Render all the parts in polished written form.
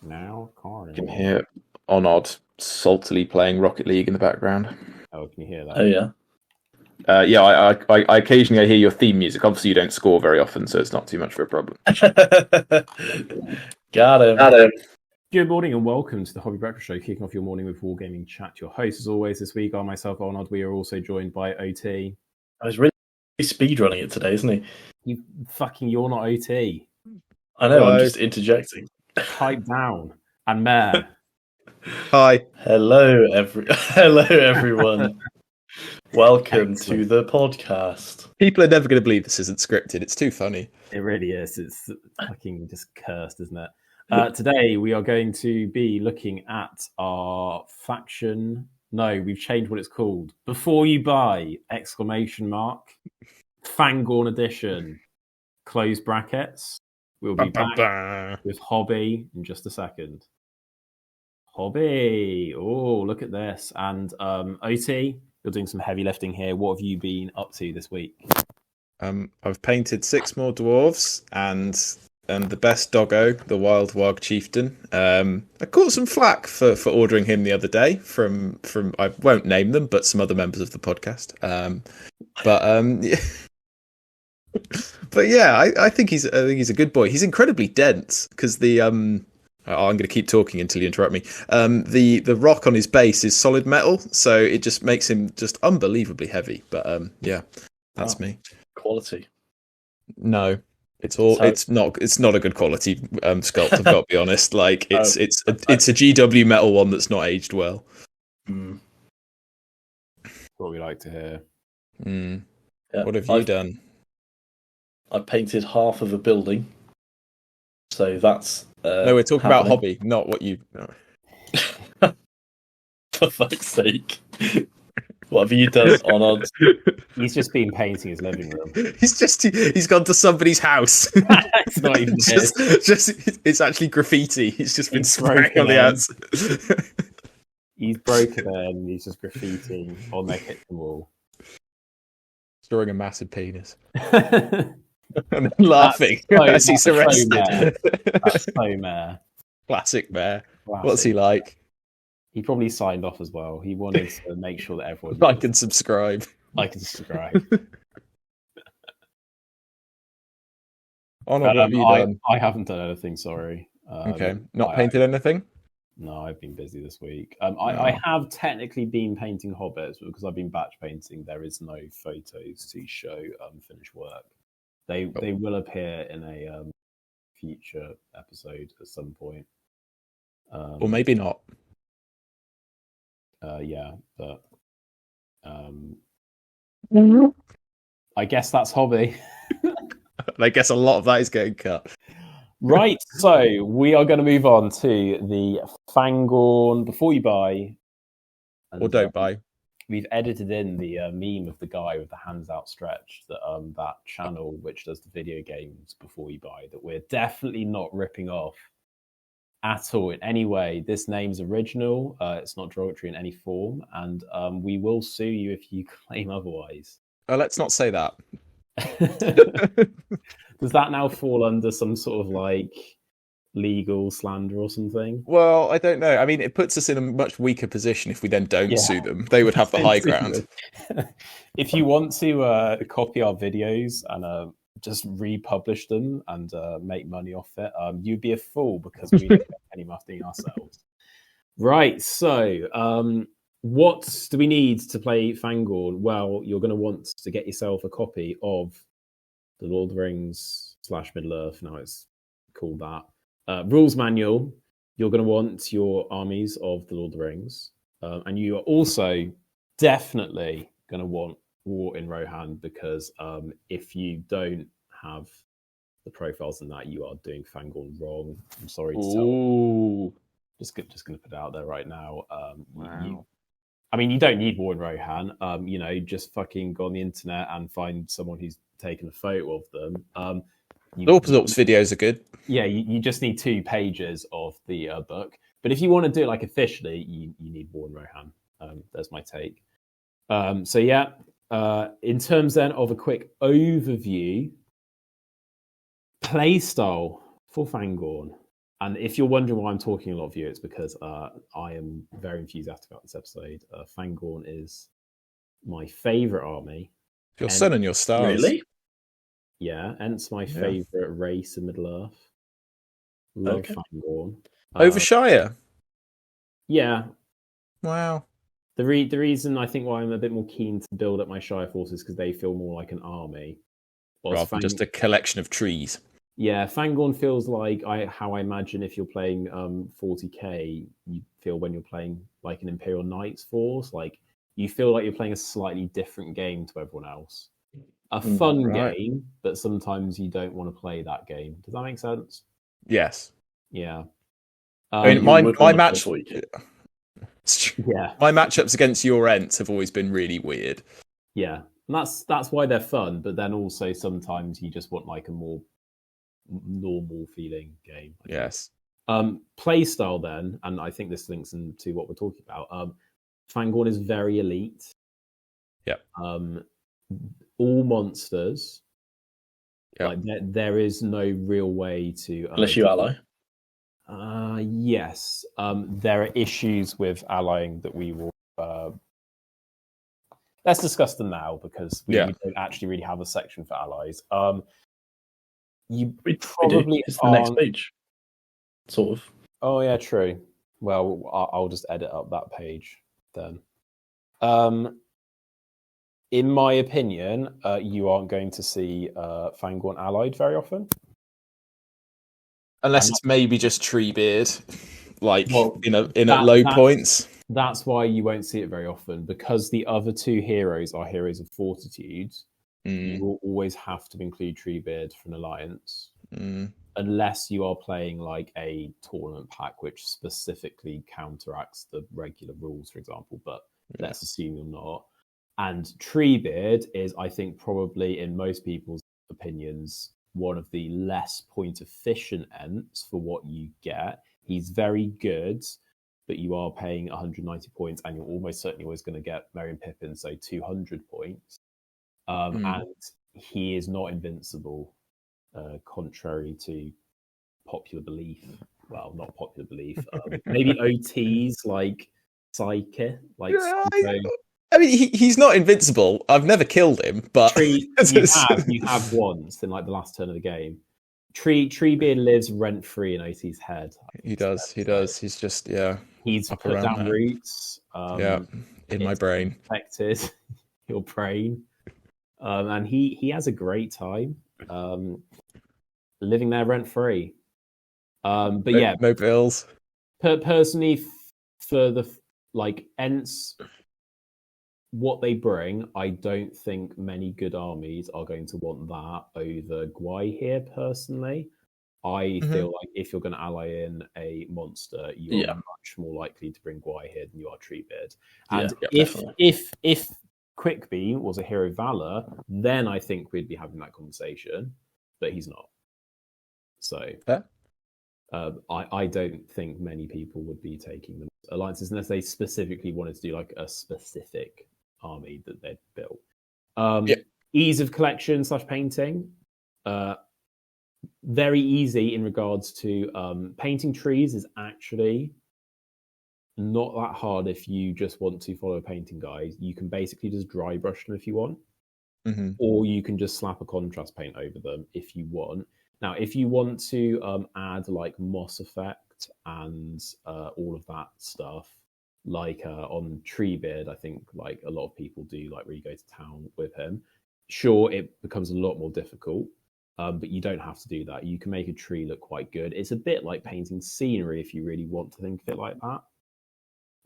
Now, You can hear Onod saltily playing Rocket League in the background. Oh, can you hear that? Oh yeah. Yeah, I occasionally hear your theme music. Obviously, you don't score very often, so it's not too much of a problem. Got him. Good morning and welcome to the Hobby Breakfast Show, kicking off your morning with Wargaming Chat. Your host, as always, this week are myself, Onod. We are also joined by OT. I was really speedrunning it today, isn't he? You're not OT. I know, I'm just interjecting. Pipe down. And Mayor. Hi. Hello, everyone. Welcome to the podcast. People are never going to believe this isn't scripted. It's too funny. It really is. It's fucking just cursed, isn't it? Today, we are going to be looking at our faction. No, we've changed what it's called. Before you buy! ! Fangorn edition. Close brackets. We'll be back with Hobby in just a second. Hobby. Oh, look at this. And OT, you're doing some heavy lifting here. What have you been up to this week? I've painted 6 more dwarves and the best doggo, the Wild Wog Chieftain. I caught some flack for ordering him the other day from I won't name them, but some other members of the podcast. But yeah, I think he's a good boy. He's incredibly dense because I'm going to keep talking until you interrupt me. The rock on his base is solid metal, so it just makes him just unbelievably heavy. But yeah, that's me. Quality. No, it's not a good quality sculpt. I've got to be honest. Like it's a GW metal one that's not aged well. What we like to hear. Yeah, What have you done? I painted half of a building, so that's no, we're talking about hobby, not what you. No. For fuck's sake! What have you done, Onod? He's just been painting his living room. He's gone to somebody's house. It's not even it's actually graffiti. He's just been spraying on the outside. He's broken it and he's just graffitiing on their kitchen wall. Drawing a massive penis. And then laughing as he's arrested. That's so Mayor. Classic Mayor. What's he like? He probably signed off as well. He wanted to make sure that everyone like and subscribe. Like and subscribe. Onod, what have you done? I haven't done anything, sorry. Okay. Not painted anything? No, I've been busy this week. I have technically been painting hobbits, but because I've been batch painting, there is no photos to show finished work. They will appear in a future episode at some point. Or maybe not. Yeah, but I guess that's hobby. I guess a lot of that is getting cut. Right, so we are going to move on to the Fangorn before you buy. Or don't buy. We've edited in the meme of the guy with the hands outstretched, that channel which does the video games before you buy, that we're definitely not ripping off at all in any way. This name's original. It's not derogatory in any form, and we will sue you if you claim otherwise. Let's not say that. Does that now fall under some sort of like legal slander or something? Well, I don't know. I mean, it puts us in a much weaker position if we then don't sue them. They would have the high ground. If you want to copy our videos and just republish them and make money off it, you'd be a fool because we don't make any money ourselves. Right, so what do we need to play Fangorn? Well, you're going to want to get yourself a copy of the Lord of the Rings / Middle-earth, now it's called that. Rules manual. You're going to want your armies of the Lord of the Rings. And you are also definitely going to want War in Rohan, because if you don't have the profiles in that, you are doing Fangorn wrong. I'm sorry to tell. Just going to put it out there right now. Wow. You don't need War in Rohan. Just fucking go on the internet and find someone who's taken a photo of them. Orthodox videos are good. Yeah, you just need 2 pages of the book. But if you want to do it like officially, you need War in Rohan. There's my take. In terms then of a quick overview, playstyle for Fangorn. And if you're wondering why I'm talking a lot of you, it's because I am very enthusiastic about this episode. Fangorn is my favourite army. Your sun and your stars. Really? Yeah, hence my favourite race in Middle Earth. Love Fangorn. Over Shire? Yeah. Wow. The reason I think why I'm a bit more keen to build up my Shire forces because they feel more like an army. Rather than just a collection of trees. Yeah, Fangorn feels like how I imagine if you're playing 40k, you feel when you're playing like an Imperial Knights force. Like you feel like you're playing a slightly different game to everyone else. A fun game, but sometimes you don't want to play that game. Does that make sense? Yes. Yeah. I mean, my match. Yeah. My matchups against your Ents have always been really weird. Yeah, and that's why they're fun. But then also sometimes you just want like a more normal feeling game. Yes. Play style then, and I think this links into what we're talking about. Fangorn is very elite. Yeah. All monsters. Yeah. Like there is no real way to unless you ally. Yes. There are issues with allying that we will. Let's discuss them now because we don't actually really have a section for allies. You probably it's the next page, sort of. Oh yeah, true. Well, I'll just edit up that page then. In my opinion, you aren't going to see Fangorn allied very often. Unless it's maybe just Treebeard, like in at low points. That's why you won't see it very often, because the other two heroes are heroes of fortitude. You will always have to include Treebeard for an alliance, unless you are playing like a tournament pack which specifically counteracts the regular rules, for example. But let's assume you're not. And Treebeard is, I think, probably in most people's opinions, one of the less point efficient Ents for what you get. He's very good, but you are paying 190 points, and you're almost certainly always going to get Merry and Pippin, so 200 points. And he is not invincible, contrary to popular belief. Well, not popular belief. Maybe OTs like Psyche, like. I mean, he's not invincible. I've never killed him, but you have once in like the last turn of the game. Treebeard lives rent free in OT's head. He does. He's just He's put down roots. In my brain, affected your brain, and he has a great time living there rent free. But no bills. Personally, for the Ents. What they bring, I don't think many good armies are going to want that over Gwai here, personally. I feel like if you're going to ally in a monster, you're much more likely to bring Gwai here than you are Treebeard. And if Quickbee was a hero of valor, then I think we'd be having that conversation, but he's not. So I don't think many people would be taking the alliances unless they specifically wanted to do like a specific army that they'd built. Ease of collection / painting. Very easy in regards to painting trees is actually not that hard if you just want to follow a painting guide. You can basically just dry brush them if you want, or you can just slap a contrast paint over them if you want. Now, if you want to add like moss effect and all of that stuff, like on Treebeard, I think like a lot of people do, like where you go to town with him. Sure, it becomes a lot more difficult, but you don't have to do that. You can make a tree look quite good. It's a bit like painting scenery if you really want to think of it like that.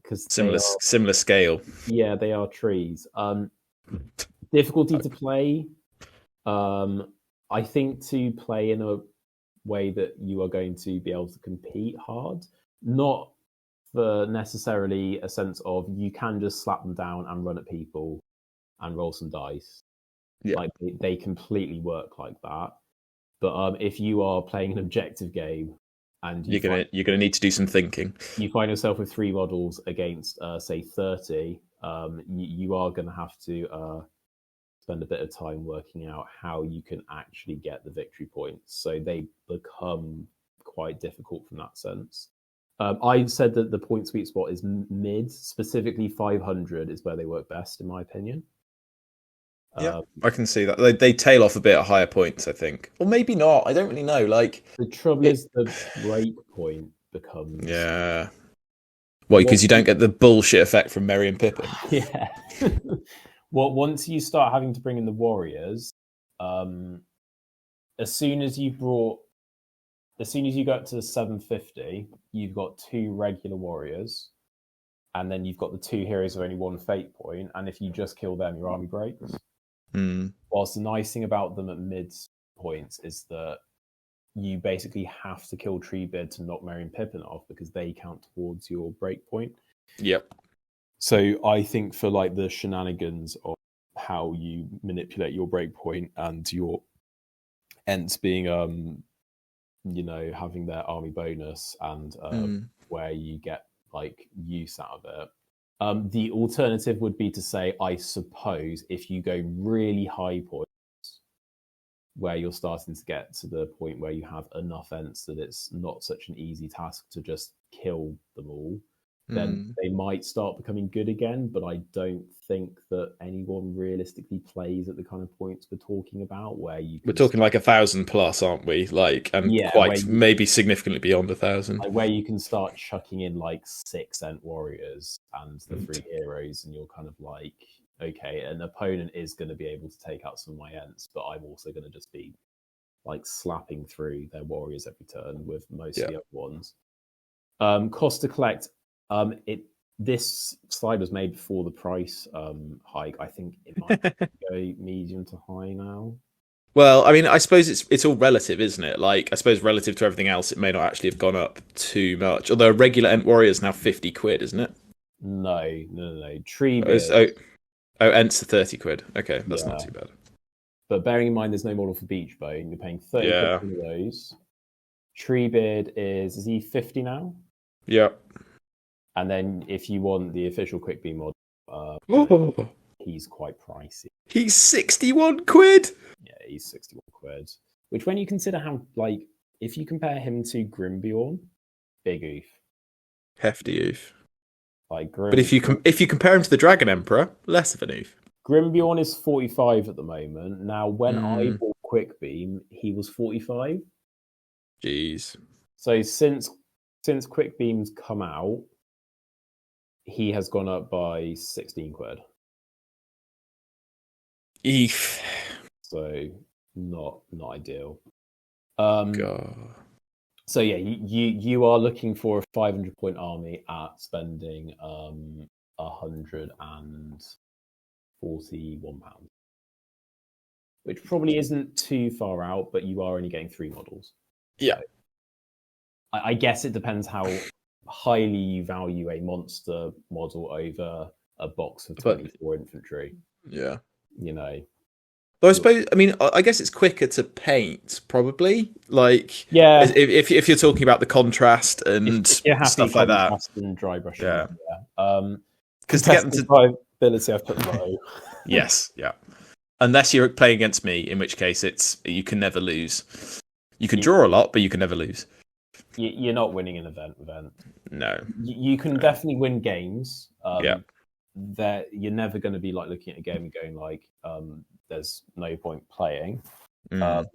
Because similar scale. Yeah, they are trees. Difficulty to play. I think to play in a way that you are going to be able to compete hard, not for necessarily a sense of you can just slap them down and run at people and roll some dice. Like they completely work like that. But if you are playing an objective game and you're gonna need to do some thinking, you find yourself with 3 models against say 30, you are going to have to spend a bit of time working out how you can actually get the victory points, so they become quite difficult from that sense. I've said that the point sweet spot is mid, specifically 500 is where they work best, in my opinion. Yeah, I can see that. They tail off a bit at higher points, I think. Or maybe not. I don't really know. Like, the trouble is the break point becomes... Yeah. Well, because you don't get the bullshit effect from Merry and Pippin. Yeah. Well, once you start having to bring in the warriors, as soon as you go up to 750, you've got 2 regular warriors, and then you've got the 2 heroes with only 1 fate point, and if you just kill them, your army breaks. Whilst the nice thing about them at mid points is that you basically have to kill Treebeard to knock Merry and Pippin off, because they count towards your break point. Yep. So I think for like the shenanigans of how you manipulate your break point and your Ents being having their army bonus and where you get like use out of it. The alternative would be to say, I suppose, if you go really high points, where you're starting to get to the point where you have enough Ents that it's not such an easy task to just kill them all, then they might start becoming good again. But I don't think that anyone realistically plays at the kind of points we're talking about, where we're talking like 1,000 plus, aren't we? Like, and maybe significantly beyond 1,000. Like where you can start chucking in like 6 Ent warriors and the 3 heroes, and you're kind of like, okay, an opponent is going to be able to take out some of my Ents, but I'm also going to just be like slapping through their warriors every turn with most of the other ones. Cost to collect. This slide was made before the price hike. I think it might go medium to high now. Well, I mean, I suppose it's all relative, isn't it? Like, I suppose relative to everything else, it may not actually have gone up too much. Although a regular Ent warrior is now 50 quid, isn't it? No. Treebeard. Ents are 30 quid. Okay, that's not too bad. But bearing in mind there's no model for Beachbone, you're paying 30 quid for those. Treebeard is he 50 now? Yeah. And then if you want the official Quick Beam mod, he's quite pricey. He's 61 quid? Yeah, he's 61 quid. Which, when you consider how, like, if you compare him to Grimbjorn, big oof. Hefty oof. Like, but if you compare him to the Dragon Emperor, less of an oof. Grimbjorn is 45 at the moment. Now, when I bought Quick Beam, he was 45. Jeez. So since Quick Beam's come out, he has gone up by 16 quid. Eef. So not ideal. God. So yeah, you are looking for a 500 point army at spending £141, which probably isn't too far out, but you are only getting 3 models. Yeah. So I guess it depends how highly you value a monster model over a box of 24 infantry. Yeah. You know. Well, I guess it's quicker to paint, probably. Like, yeah, if you're talking about the contrast and stuff like that, and dry brushing, because to get them to ability, I've put low. Yes, yeah. Unless you're playing against me, in which case you can never lose. You can draw a lot, but you can never lose. You're not winning an event. No, you can definitely win games. That you're never going to be like looking at a game and going like, there's no point playing, but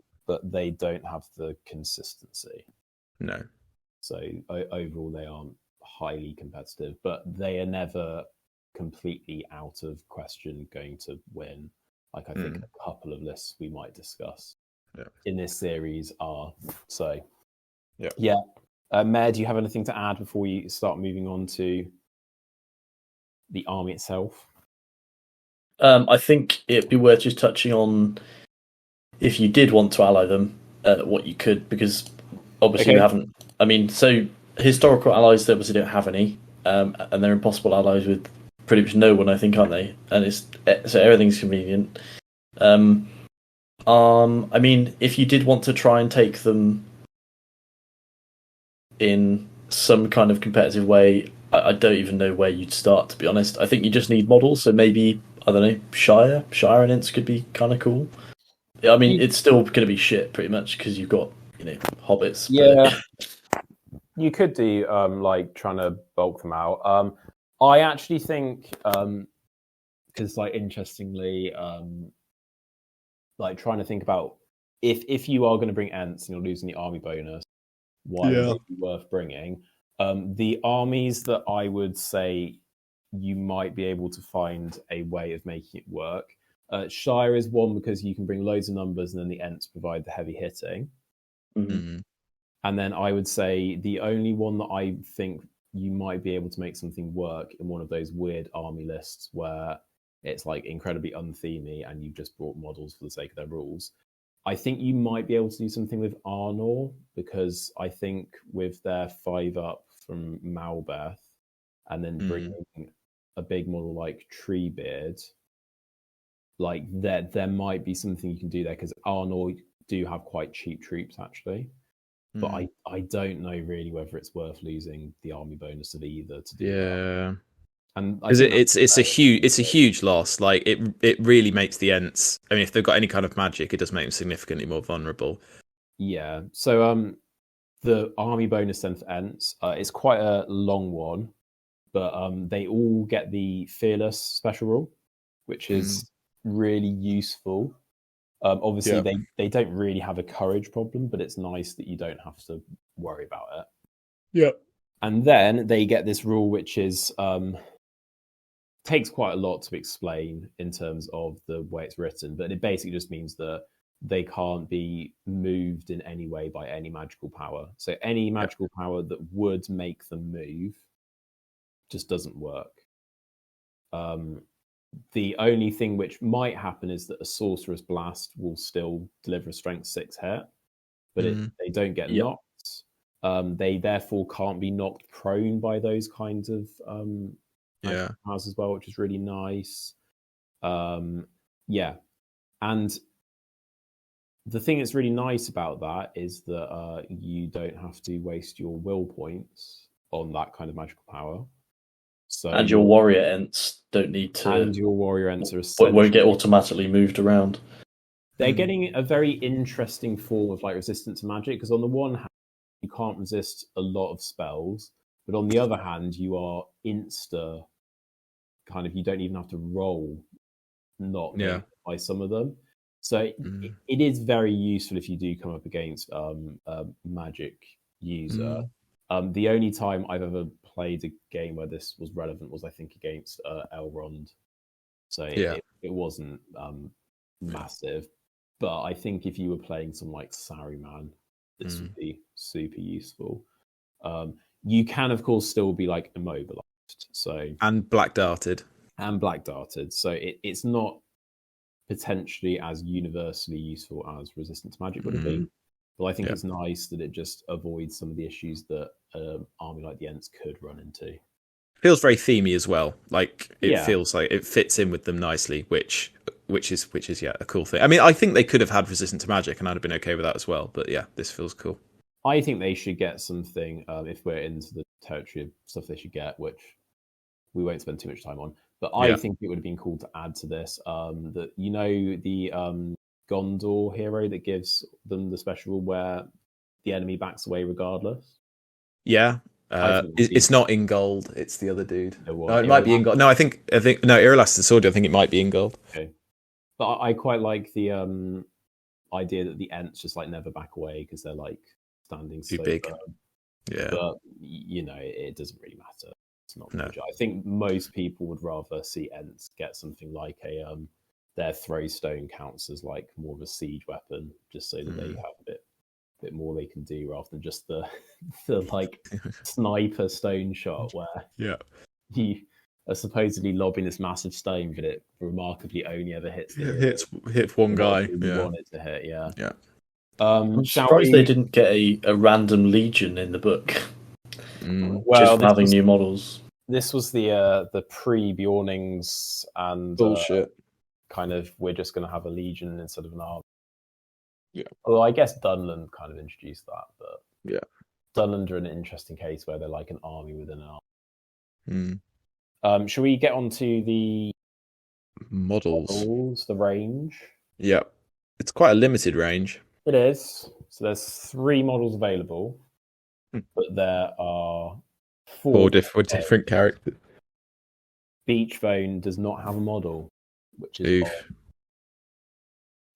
they don't have the consistency. No. So overall, they aren't highly competitive, but they are never completely out of question going to win. Like, I think a couple of lists we might discuss in this series are. So, yeah. Mayor, do you have anything to add before we start moving on to the army itself? I think it'd be worth just touching on, if you did want to ally them, what you could, because obviously you haven't. I mean, so historical allies, they obviously don't have any, and they're impossible allies with pretty much no one, I think, aren't they? And so everything's convenient. I mean, if you did want to try and take them in some kind of competitive way, I don't even know where you'd start, to be honest. I think you just need models, so maybe, I don't know, Shire and Ints could be kind of cool. I mean, it's still going to be shit, pretty much, because you've got, hobbits. Yeah. You could do like trying to bulk them out. I actually think because like interestingly, like trying to think about if you are going to bring Ents and you're losing the army bonus, why would it be worth bringing? The armies that I would say you might be able to find a way of making it work. Shire is one because you can bring loads of numbers and then the Ents provide the heavy hitting. Mm-hmm. And then I would say the only one that I think you might be able to make something work in one of those weird army lists where it's like incredibly unthemey and you've just brought models for the sake of their rules. I think you might be able to do something with Arnor because I think with their 5+ from Malbeth and then bringing a big model like Treebeard, like there might be something you can do there because Arnor do have quite cheap troops actually. But I don't know really whether it's worth losing the army bonus of either to do that. And because it's a huge loss. Like it really makes the Ents. I mean, if they've got any kind of magic, it does make them significantly more vulnerable. Yeah. So the army bonus then for Ents, it's quite a long one, but they all get the fearless special rule, which is really useful. Obviously, they don't really have a courage problem, but it's nice that you don't have to worry about it. Yeah. And then they get this rule, which is takes quite a lot to explain in terms of the way it's written, but it basically just means that they can't be moved in any way by any magical power. So any magical power that would make them move just doesn't work. The only thing which might happen is that a sorcerer's blast will still deliver a strength 6 hit, but they don't get knocked. They therefore can't be knocked prone by those kinds of powers as well, which is really nice. And the thing that's really nice about that is that you don't have to waste your will points on that kind of magical power. So and your warrior Ents don't need to. And your warrior Ents are won't get automatically moved around. They're getting a very interesting form of like resistance to magic because on the one hand you can't resist a lot of spells, but on the other hand you are insta kind of you don't even have to roll not by some of them. So it is very useful if you do come up against a magic user. The only time I've ever played a game where this was relevant was I think against Elrond. So it wasn't massive. But I think if you were playing some like Saruman, this would be super useful. You can of course still be like immobilized. And black darted. So it's not potentially as universally useful as resistance magic would have been. But I think it's nice that it just avoids some of the issues that an army like the Ents could run into. Feels very themey as well. Like it feels like it fits in with them nicely, which is a cool thing. I mean, I think they could have had resistant to magic, and I'd have been okay with that as well. But yeah, this feels cool. I think they should get something if we're into the territory of stuff they should get, which we won't spend too much time on. But I think it would have been cool to add to this that the Gondor hero that gives them the special rule where the enemy backs away regardless. Yeah. It's not in gold. It's the other dude. It might be in gold. No, I think no. Irolas's sword. I think it might be in gold. Okay, but I quite like the idea that the Ents just like never back away because they're like standing too so big. firm. Yeah, but it doesn't really matter. It's not. No. I think most people would rather see Ents get something like their throw stone counts as like more of a siege weapon, just so that they have a bit more they can do rather than just the like sniper stone shot where you are supposedly lobbing this massive stone, but it remarkably only ever hits one guy. You want it to hit, yeah. I'm surprised they didn't get a random legion in the book. Just for having new models. This was the pre-Bjornings and bullshit. Kind of, we're just going to have a legion instead of an army. Yeah. Although I guess Dunland kind of introduced that, but Dunland are an interesting case where they're like an army within an army. Shall we get on to the models, the range? Yeah. It's quite a limited range. It is. So there's 3 models available. but there are Four different characters. Beachbone does not have a model, which is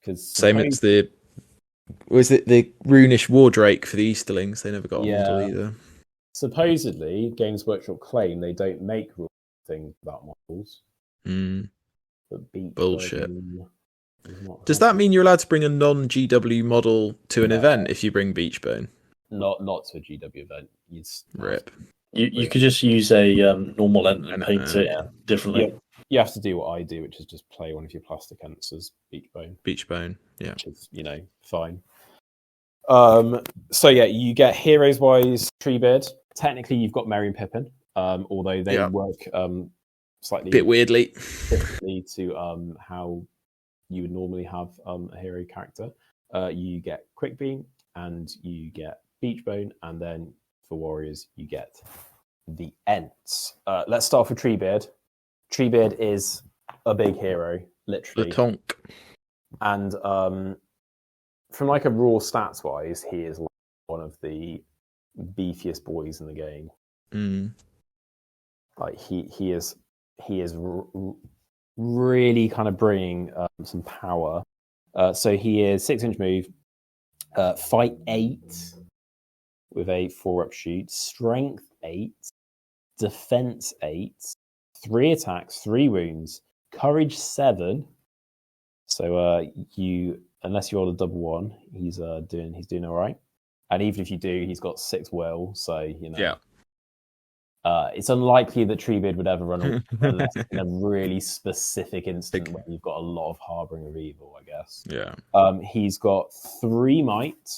odd. Same as was it the Runish Wardrake for the Easterlings? They never got a model either. Supposedly, Games Workshop claim they don't make things about models. But bullshit. Does that mean you're allowed to bring a non-GW model to an event if you bring Beachbone? Not to a GW event. Rip. You could just use a normal ent and paint it differently. You have to do what I do, which is just play one of your plastic ents as Beachbone. Beachbone, yeah. Which is, fine. So yeah, you get heroes wise Treebeard. Technically, you've got Merry and Pippin, although they work slightly bit weirdly differently to how you would normally have a hero character. You get Quick Beam and you get Beachbone, and then for warriors you get the Ents. Let's start with Treebeard. Treebeard is a big hero, literally. The tonk. And from like a raw stats wise, he is like one of the beefiest boys in the game. Like he is really kind of bringing some power. So he is 6-inch move, fight 8 with a 4-up shoot, strength 8, defense 8, 3 attacks, 3 wounds, courage 7. So unless you roll a double 1, he's doing all right. And even if you do, he's got 6 will. So it's unlikely that Treebeard would ever run away unless in a really specific instant when you've got a lot of harboring of evil, I guess. Yeah. He's got 3 might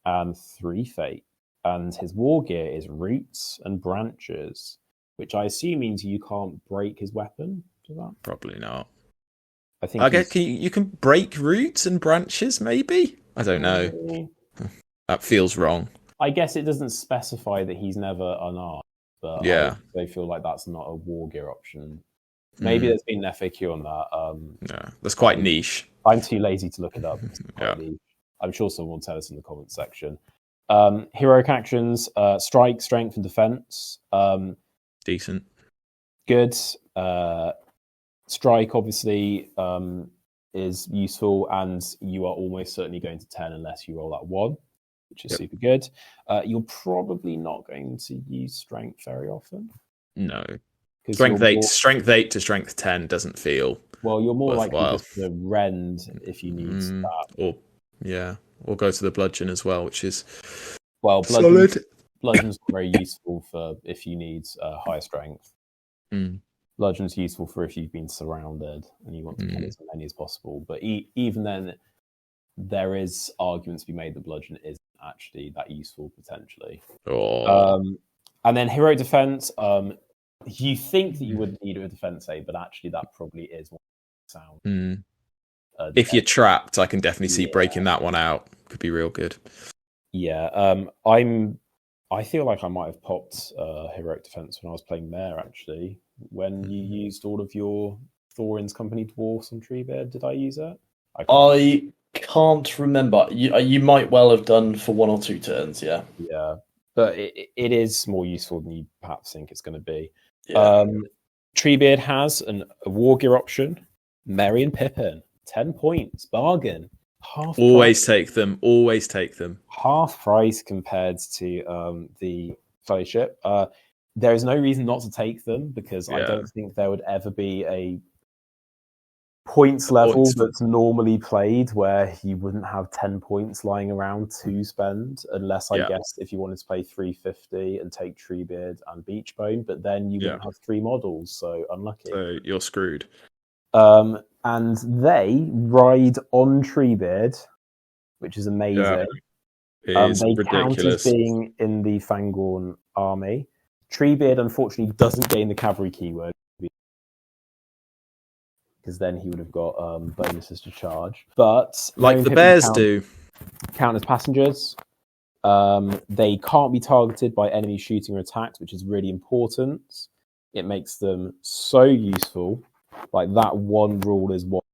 and 3 fate, and his war gear is roots and branches, which I assume means you can't break his weapon. Does that? Probably not. I guess you can break roots and branches, maybe? I don't know. That feels wrong. I guess it doesn't specify that he's never unarmed, but they feel like that's not a war gear option. Maybe there's been an FAQ on that. No, that's quite niche. I'm too lazy to look it up. I'm sure someone will tell us in the comments section. Heroic actions, strike, strength, and defense. Decent. Good. Strike, obviously, is useful, and you are almost certainly going to 10 unless you roll that 1, which is super good. You're probably not going to use strength very often. No. Strength 8 to strength 10 doesn't feel well. You're more worthwhile. likely just to rend if you need that, or go to the bludgeon as well, which is solid. Bludgeon's very useful for if you need higher strength. Bludgeon's useful for if you've been surrounded and you want to kill as many as possible. But even then, there is arguments to be made that bludgeon isn't actually that useful potentially. And then heroic defense. You think that you wouldn't need a defense aid, but actually that probably is one sound. If you're trapped, I can definitely see breaking that one out. Could be real good. Yeah, I feel like I might have popped heroic defense when I was playing Mare, actually. When you used all of your Thorin's Company Dwarfs on Treebeard, did I use it? I can't remember. You might well have done for 1 or 2 turns, yeah. Yeah, but it is more useful than you perhaps think it's going to be. Yeah. Treebeard has a war gear option. Merry and Pippin, 10 points, bargain. Always take them. Half price compared to the Fellowship. There is no reason not to take them because I don't think there would ever be a points level that's normally played where you wouldn't have 10 points lying around to spend, unless I guess if you wanted to play 350 and take Treebeard and Beachbone, but then you wouldn't have 3 models, so unlucky. So you're screwed. And they ride on Treebeard, which is amazing. It is they ridiculous. count as being in the Fangorn army. Treebeard, unfortunately, doesn't gain the cavalry keyword because then he would have got bonuses to charge. But like the bears do, count as passengers. They can't be targeted by enemy shooting or attacks, which is really important. It makes them so useful. Like that one rule is what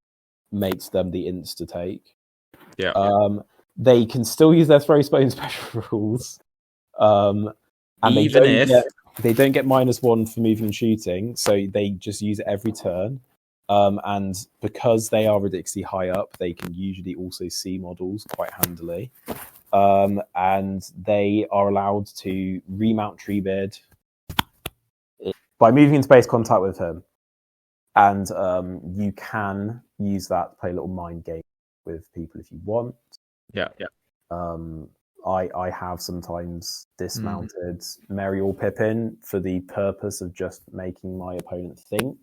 makes them the insta take. Yeah. They can still use their throw spell special rules. And Even they don't get -1 for moving and shooting, so they just use it every turn. And because they are ridiculously high up, they can usually also see models quite handily. And they are allowed to remount Treebeard by moving into base contact with him. And you can use that to play a little mind game with people if you want. Yeah. I have sometimes dismounted Merry or Pippin for the purpose of just making my opponent think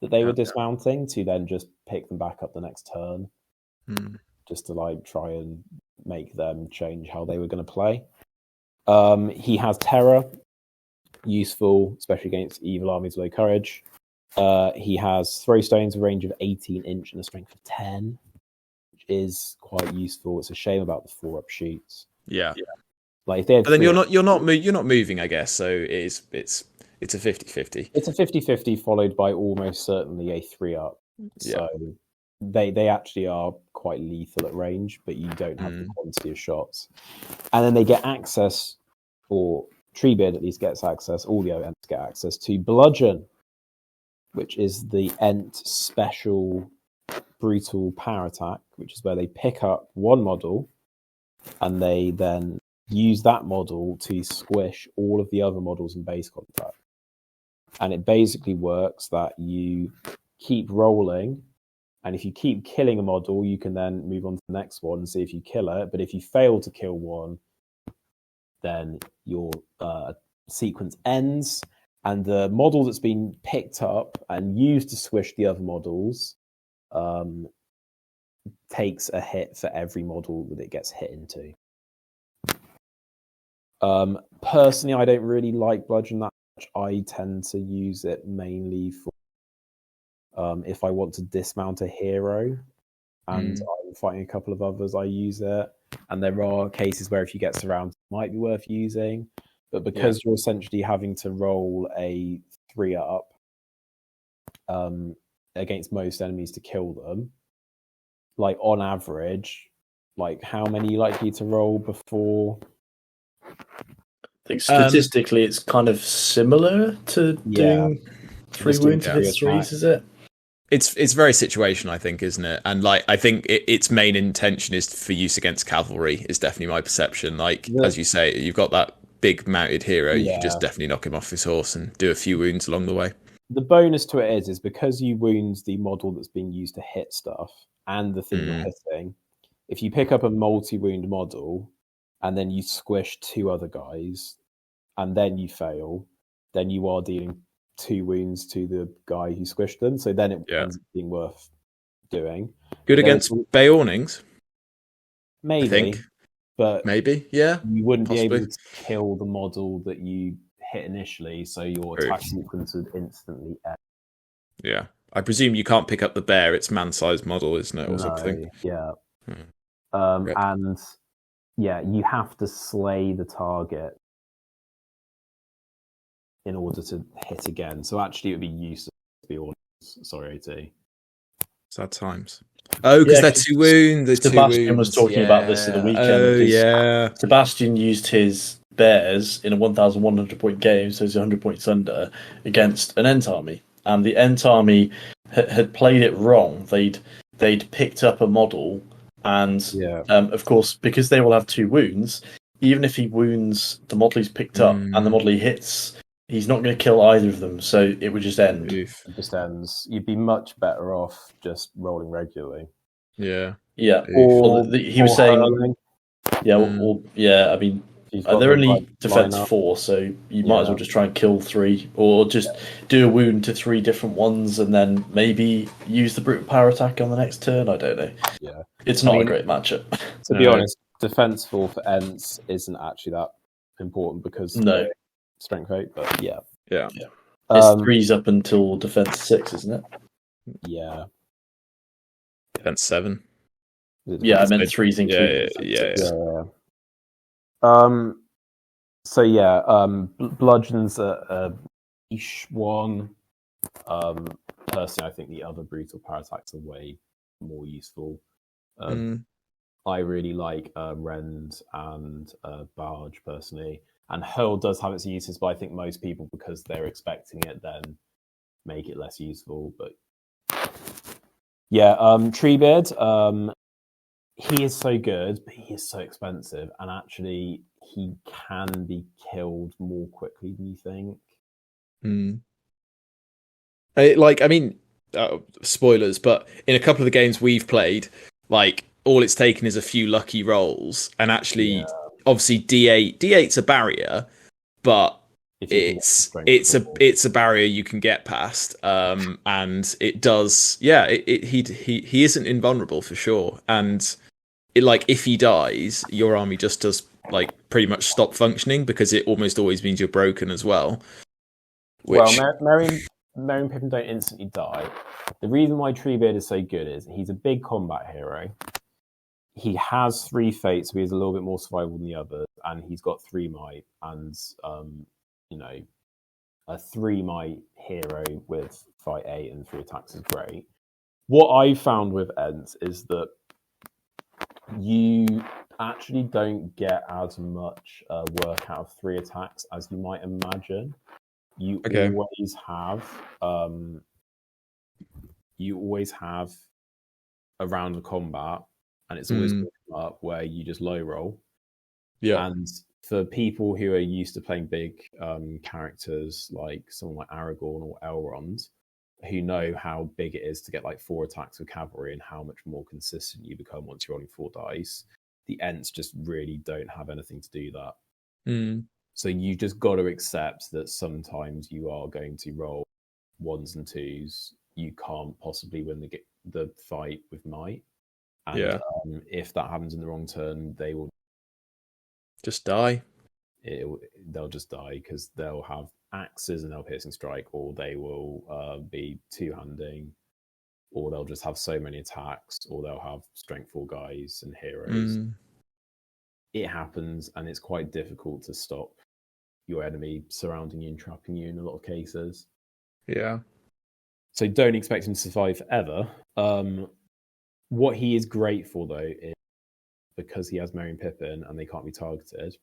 that they were dismounting to then just pick them back up the next turn, just to like try and make them change how they were going to play. He has Terror, useful, especially against evil armies with low courage. He has Throw Stones, a range of 18 inch and a strength of 10, which is quite useful. It's a shame about the 4-up shoots. Yeah. Like if they had but then you're not moving, I guess. So it's a 50-50. It's a 50-50 followed by almost certainly a 3-up. So they actually are quite lethal at range, but you don't have the quantity of shots. And then they get access, or Treebeard at least gets access, all the Ents get access to Bludgeon, which is the Ent special brutal power attack, which is where they pick up one model and they then use that model to squish all of the other models in base contact. And it basically works that you keep rolling, and if you keep killing a model, you can then move on to the next one and see if you kill it. But if you fail to kill one, then your sequence ends, and the model that's been picked up and used to squish the other models takes a hit for every model that it gets hit into. Personally, I don't really like Bludgeon that much. I tend to use it mainly for if I want to dismount a hero and I'm fighting a couple of others, I use it. And there are cases where if you get surrounded, it might be worth using. But because you're essentially having to roll a 3-up against most enemies to kill them, like on average, like how many are you likely to roll before? I think statistically it's kind of similar to doing 3 wounds to hit 3s, is it? It's very situational, I think, isn't it? And like I think its main intention is for use against cavalry. Is definitely my perception. Like as you say, you've got that big mounted hero. You can just definitely knock him off his horse and do a few wounds along the way. The bonus to it is because you wound the model that's being used to hit stuff and the thing you're hitting. If you pick up a multi-wound model and then you squish 2 other guys and then you fail, then you are dealing 2 wounds to the guy who squished them. So then it ends up being worth doing. Good against Bay Awnings? Maybe. I think. But maybe, yeah. You wouldn't be able to kill the model that you hit initially, so your attack sequence would instantly end. Yeah. I presume you can't pick up the bear, it's man-sized model, isn't it, or something? Yeah. And you have to slay the target in order to hit again. So actually it would be useless to be honest. Sorry, AT. Sad times. Oh, because they're 2 wounds. Sebastian was talking about this at the weekend. Sebastian used his bears in a 1,100 point game, so he's 100 points under, against an Ent army. And the Ent army had played it wrong. They'd picked up a model, and of course, because they will have 2 wounds, even if he wounds the model he's picked up and the model he hits, he's not going to kill either of them, so it would just end. It just ends. You'd be much better off just rolling regularly. Yeah. Yeah. He was saying... Hurling. I mean, they're only defense 4, so you might as well just try and kill 3, or just do a wound to 3 different ones, and then maybe use the brutal power attack on the next turn. I don't know. Yeah. It's not a great matchup. To be honest, defense 4 for Ents isn't actually that important because... strength 8, but yeah. It's 3s up until defense 6, isn't it? Yeah. Defense 7. Yeah, I meant 3s included. Yeah. Bludgeon's a niche one. Personally, I think the other brutal power attacks are way more useful. I really like Rend and Barge personally. And Hurl does have its uses, but I think most people, because they're expecting it, then make it less useful. But yeah, Treebeard, he is so good, but he is so expensive. And actually, he can be killed more quickly than you think. Like, I mean, spoilers, but in a couple of the games we've played, like, all it's taken is a few lucky rolls, and actually, obviously, D8's a barrier, but it's a barrier you can get past, and it does, he isn't invulnerable for sure, and like if he dies, your army just does like pretty much stop functioning because it almost always means you're broken as well. Well, Merry and Pippin don't instantly die. The reason why Treebeard is so good is he's a big combat hero. He has 3 fates, so he has a little bit more survival than the others, and he's got 3 might, and a 3 might hero with fight 8 and 3 attacks is great. What I found with Ents is that you actually don't get as much work out of 3 attacks as you might imagine. You always have a round of combat, and it's always up where you just low roll. Yeah. And for people who are used to playing big characters like someone like Aragorn or Elrond, who know how big it is to get like 4 attacks with cavalry and how much more consistent you become once you're rolling 4 dice, the Ents just really don't have anything to do that. So you just got to accept that sometimes you are going to roll 1s and 2s. You can't possibly win the fight with might. And if that happens in the wrong turn, they will just die. They'll just die because they'll have axes and they'll piercing strike, or they will be 2-handing, or they'll just have so many attacks, or they'll have strength 4 guys and heroes. It happens, and it's quite difficult to stop your enemy surrounding you and trapping you in a lot of cases. Yeah. So don't expect him to survive forever. What he is great for, though, is because he has Merry and Pippin and they can't be targeted,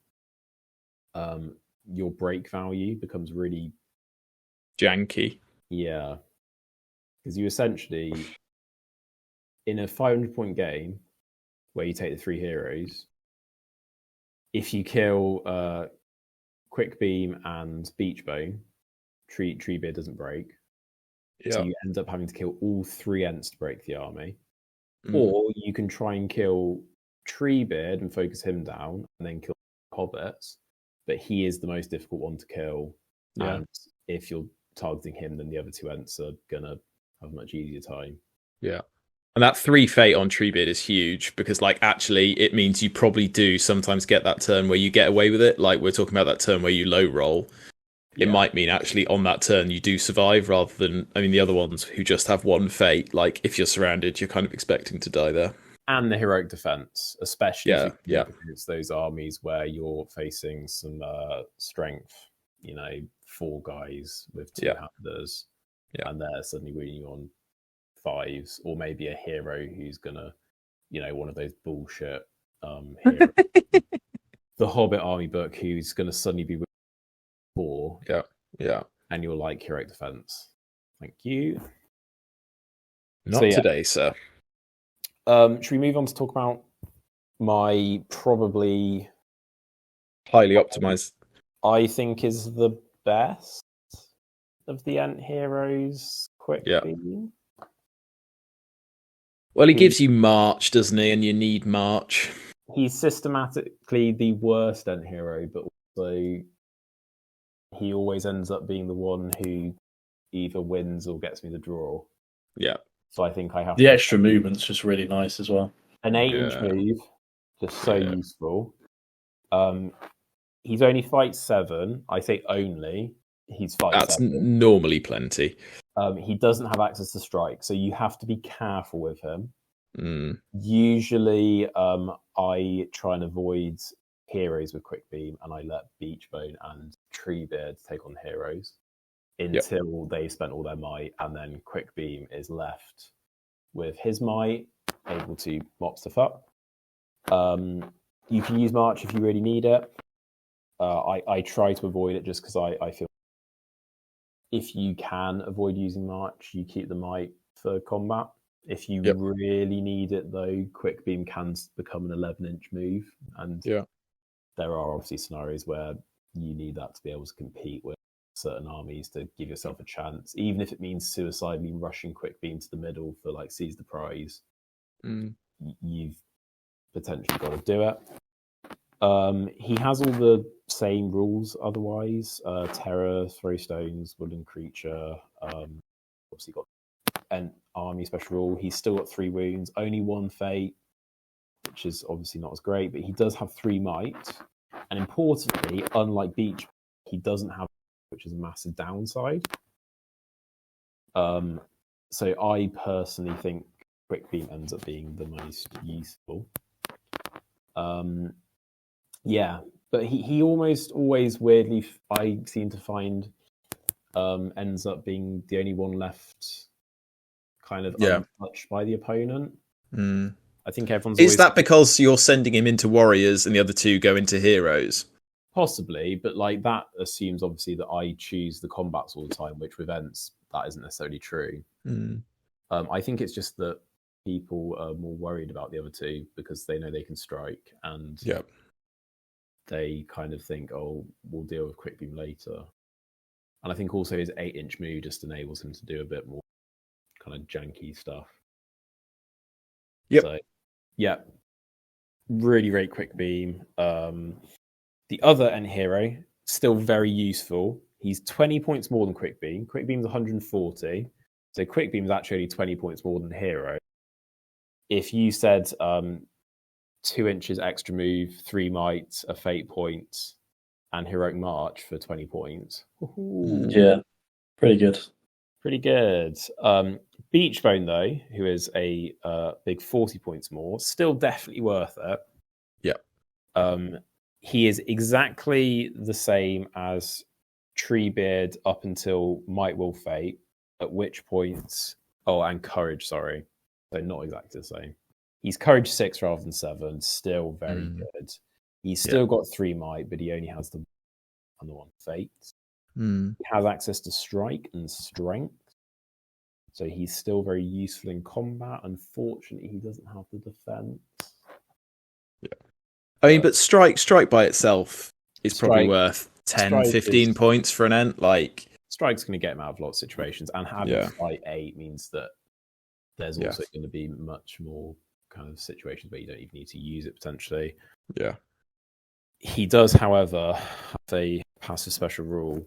your break value becomes really janky. Yeah. Because you essentially, in a 500-point game where you take the 3 heroes, if you kill Quick Beam and Beachbone, Treebeard doesn't break. So you end up having to kill all 3 Ents to break the army. Or you can try and kill Treebeard and focus him down and then kill Hobbits. But he is the most difficult one to kill. And if you're targeting him, then the other 2 Ents are going to have a much easier time. Yeah. And that 3 fate on Treebeard is huge because, like, actually it means you probably do sometimes get that turn where you get away with it. Like, we're talking about that turn where you low roll. It might mean actually on that turn you do survive rather than, I mean, the other ones who just have 1 fate. Like, if you're surrounded, you're kind of expecting to die there. And the heroic defense, especially against those armies where you're facing some strength, 4 guys with 2-handers, and they're suddenly winning on 5s, or maybe a hero who's gonna, one of those bullshit heroes. The Hobbit army book who's gonna suddenly be with 4. Yeah. And you're like, heroic defense. Thank you. Not today, sir. Should we move on to talk about my probably highly optimized, I think is the best of the Ent heroes, Quick Beam? Well, he gives you March, doesn't he? And you need March. He's systematically the worst Ent hero, but also he always ends up being the one who either wins or gets me the draw. Yeah. So I think I have the extra movement's just really nice as well. An 8-inch move, just so useful. He's only fight 7. I say only. He's fight 7. That's normally plenty. He doesn't have access to strike, so you have to be careful with him. Usually, I try and avoid heroes with Quick Beam, and I let Beachbone and Treebeard take on heroes until they spent all their might, and then Quick Beam is left with his might, able to mop stuff up. You can use March if you really need it. I try to avoid it just because I feel if you can avoid using March, you keep the Might for combat. If you really need it, though, Quick Beam can become an 11-inch move, and there are obviously scenarios where you need that to be able to compete with certain armies to give yourself a chance, even if it means suicidally rushing Quick Beam to the middle for like seize the prize. You've potentially got to do it. He has all the same rules otherwise. Terror, throw stones, woodland creature. Obviously got an army special rule. He's still got 3 wounds, only 1 fate, which is obviously not as great, but he does have 3 might. And importantly, unlike Beach, he doesn't have, which is a massive downside. So I personally think Quick Beam ends up being the most useful. Yeah, but he almost always weirdly, I seem to find, ends up being the only one left kind of untouched by the opponent. I think everyone's Is that because you're sending him into warriors and the other 2 go into heroes? Possibly, but like that assumes obviously that I choose the combats all the time, which with Ents, that isn't necessarily true. I think it's just that people are more worried about the other 2 because they know they can strike, and they kind of think, oh, we'll deal with Quick Beam later. And I think also his 8-inch move just enables him to do a bit more kind of janky stuff. So, really great Quick Beam. The other Ent hero, still very useful. He's 20 points more than Quick Beam. Quick Beam's 140. So Quick Beam is actually 20 points more than Hero. If you said 2 inches extra move, 3 might, a fate point, and Heroic March for 20 points. Ooh. Yeah, pretty good. Pretty good. Beachbone, though, who is a big 40 points more, still definitely worth it. He is exactly the same as Treebeard up until Might Will Fate, at which point... Oh, and Courage, sorry. So not exactly the same. He's Courage 6 rather than 7, still very good. He's still got 3 Might, but he only has the other one, Fate. He has access to Strike and Strength, so he's still very useful in combat. Unfortunately, he doesn't have the defense. I mean, but strike by itself is probably worth 10, 15 points for an Ent. Like, Strike's going to get him out of a lot of situations, and having Fight 8 means that there's also going to be much more kind of situations where you don't even need to use it potentially. He does, however, have a passive special rule.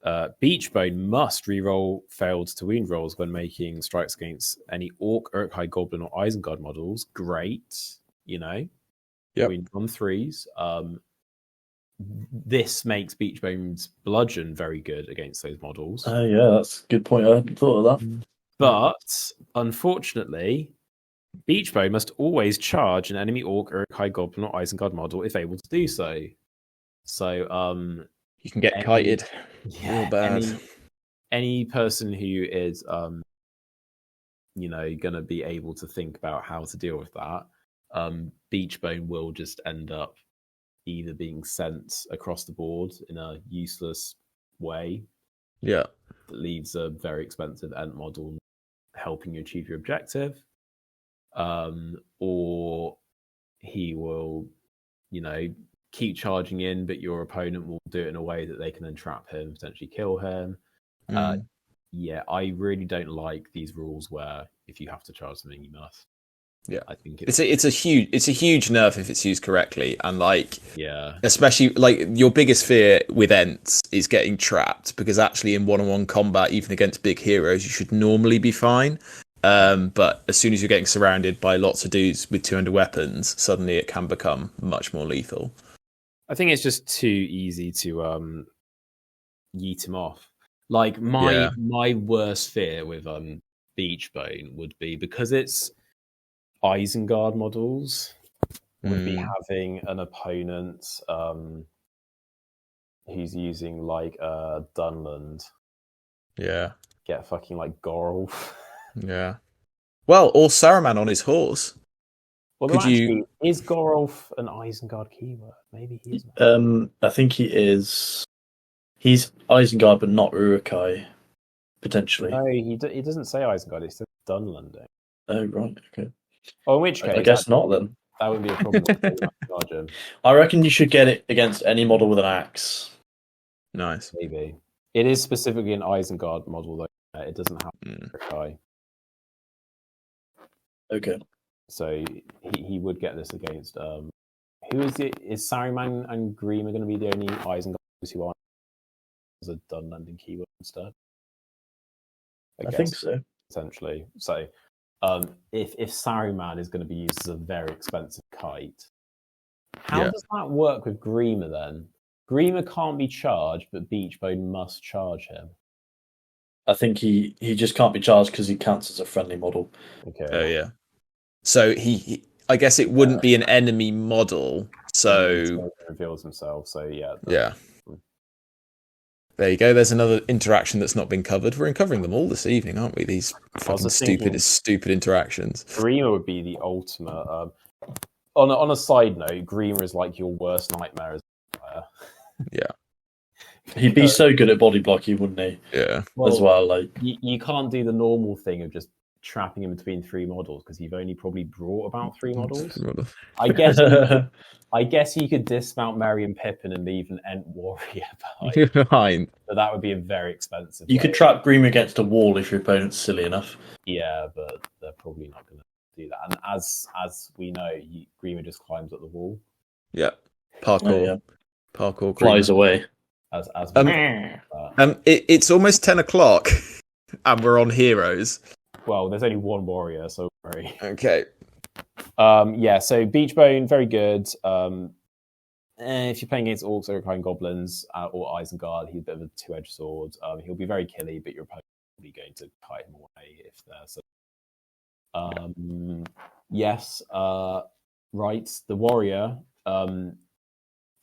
Beachbone must reroll failed to wound rolls when making strikes against any Orc, Uruk-hai Goblin, or Isengard models. Great, you know. Wound on 3s. This makes Beachbone's bludgeon very good against those models. Oh yeah, that's a good point. I hadn't thought of that. But unfortunately, Beachbone must always charge an enemy Orc, Uruk-hai Goblin, or Isengard model if able to do so. So you can get kited. Yeah, bad. Any person who is going to be able to think about how to deal with that, Beachbone will just end up either being sent across the board in a useless way. That leaves a very expensive Ent model helping you achieve your objective. Or he will, keep charging in, but your opponent will do it in a way that they can then trap him, potentially kill him. I really don't like these rules where if you have to charge something, you must. I think it's a huge nerf if it's used correctly, and especially your biggest fear with Ents is getting trapped, because actually in one-on-one combat, even against big heroes, you should normally be fine. But as soon as you're getting surrounded by lots of dudes with 200 weapons, suddenly it can become much more lethal. I think it's just too easy to yeet him off. Like my worst fear with Beachbone would be, because it's Isengard models, would be having an opponent who's using Dunland. Get fucking Gorl. Well, or Saruman on his horse. Although actually, is Gorolf an Isengard keyword? Maybe he isn't. I think he is. He's Isengard, but not Urukai, potentially. No, he doesn't say Isengard. It says Dunlanding. Oh right, okay. Oh, in which case, I guess not then. That would be a problem. I reckon you should get it against any model with an axe. Nice. Maybe it is specifically an Isengard model, though. It doesn't have Urukai. Okay. So he would get this against who is it? Is Saruman and Grima going to be the only Isengards who are as a Dunlanding keyword instead? I think so. Essentially. So if Saruman is going to be used as a very expensive kite, how does that work with Grima then? Grima can't be charged, but Beachbone must charge him. I think he just can't be charged because he counts as a friendly model. Okay. Oh yeah. So he I guess it wouldn't be an enemy model. So he reveals himself. So yeah. There you go. There's another interaction that's not been covered. We're covering them all this evening, aren't we? These fucking stupid interactions. Grima would be the ultimate. On a side note, Grima is like your worst nightmare as a player. Yeah. He'd be so good at body blocking, wouldn't he? Yeah. As well, like you can't do the normal thing of just trapping him between three models because you've only probably brought about three models. I guess you could dismount Merry and Pippin and leave an Ent warrior behind. But that would be a very expensive. You could trap Grima against a wall if your opponent's silly enough. Yeah, but they're probably not going to do that. And as we know, Grima just climbs up the wall. Yeah, parkour. Parkour flies away. It's almost 10 o'clock, and we're on heroes. Well, there's only one warrior, so worry. Okay. So Beachbone, very good. If you're playing against Orcs, Uruk-hai, Goblins, or Isengard, he's a bit of a two-edged sword. He'll be very killy, but your opponent will be going to kite him away if they're so. Right. The warrior.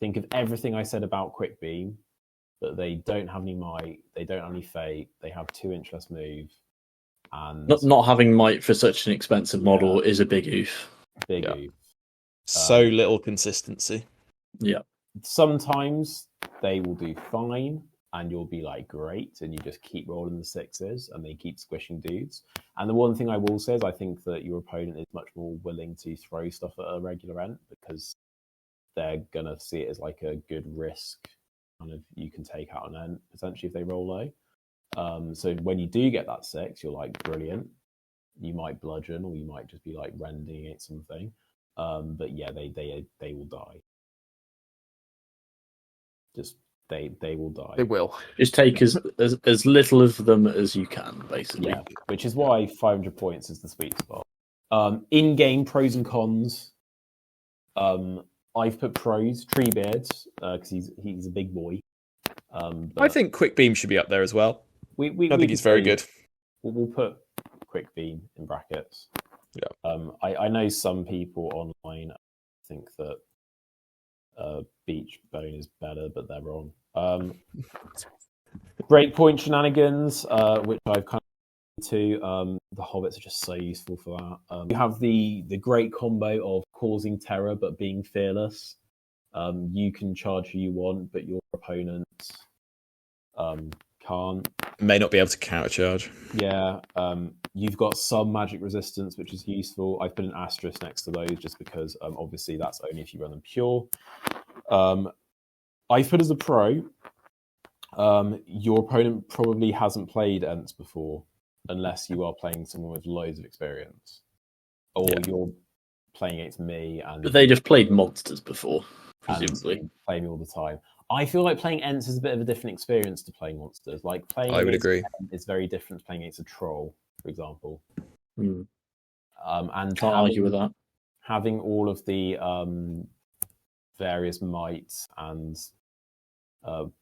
Think of everything I said about Quick Beam, but they don't have any might. They don't have any fate. They have 2-inch less move. And not having might for such an expensive model is a big oof. Oof. So little consistency. Yeah. Sometimes they will do fine, and you'll be like, great, and you just keep rolling the sixes, and they keep squishing dudes. And the one thing I will say is I think that your opponent is much more willing to throw stuff at a regular Ent because they're going to see it as like a good risk. Kind of, you can take out an Ent, potentially, if they roll low. So when you do get that 6, you're like, brilliant. You might bludgeon, or you might just be like rending against something. But yeah, they will die. Just they will die. They will. Just take as little of them as you can, basically. Yeah, which is why 500 points is the sweet spot. In-game pros and cons. I've put pros, Treebeard, because he's a big boy. I think Quick Beam should be up there as well. I think he's very good. We'll put Quick Beam in brackets. Yeah. I know some people online think that Beachbone is better, but they're wrong. Breakpoint shenanigans, which I've kind of to. The hobbits are just so useful for that. You have the great combo of causing terror but being fearless. You can charge who you want, but your opponent can't. May not be able to countercharge. Yeah. You've got some magic resistance, which is useful. I've put an asterisk next to those just because obviously that's only if you run them pure. I've put as a pro, your opponent probably hasn't played Ents before unless you are playing someone with loads of experience. Or you're playing against me. But they'd have played monsters before, presumably. Play me all the time. I feel like playing Ents is a bit of a different experience to playing monsters. Like playing I would agree. Is very different to playing against a troll, for example. And can't argue with that. Having all of the various might and sort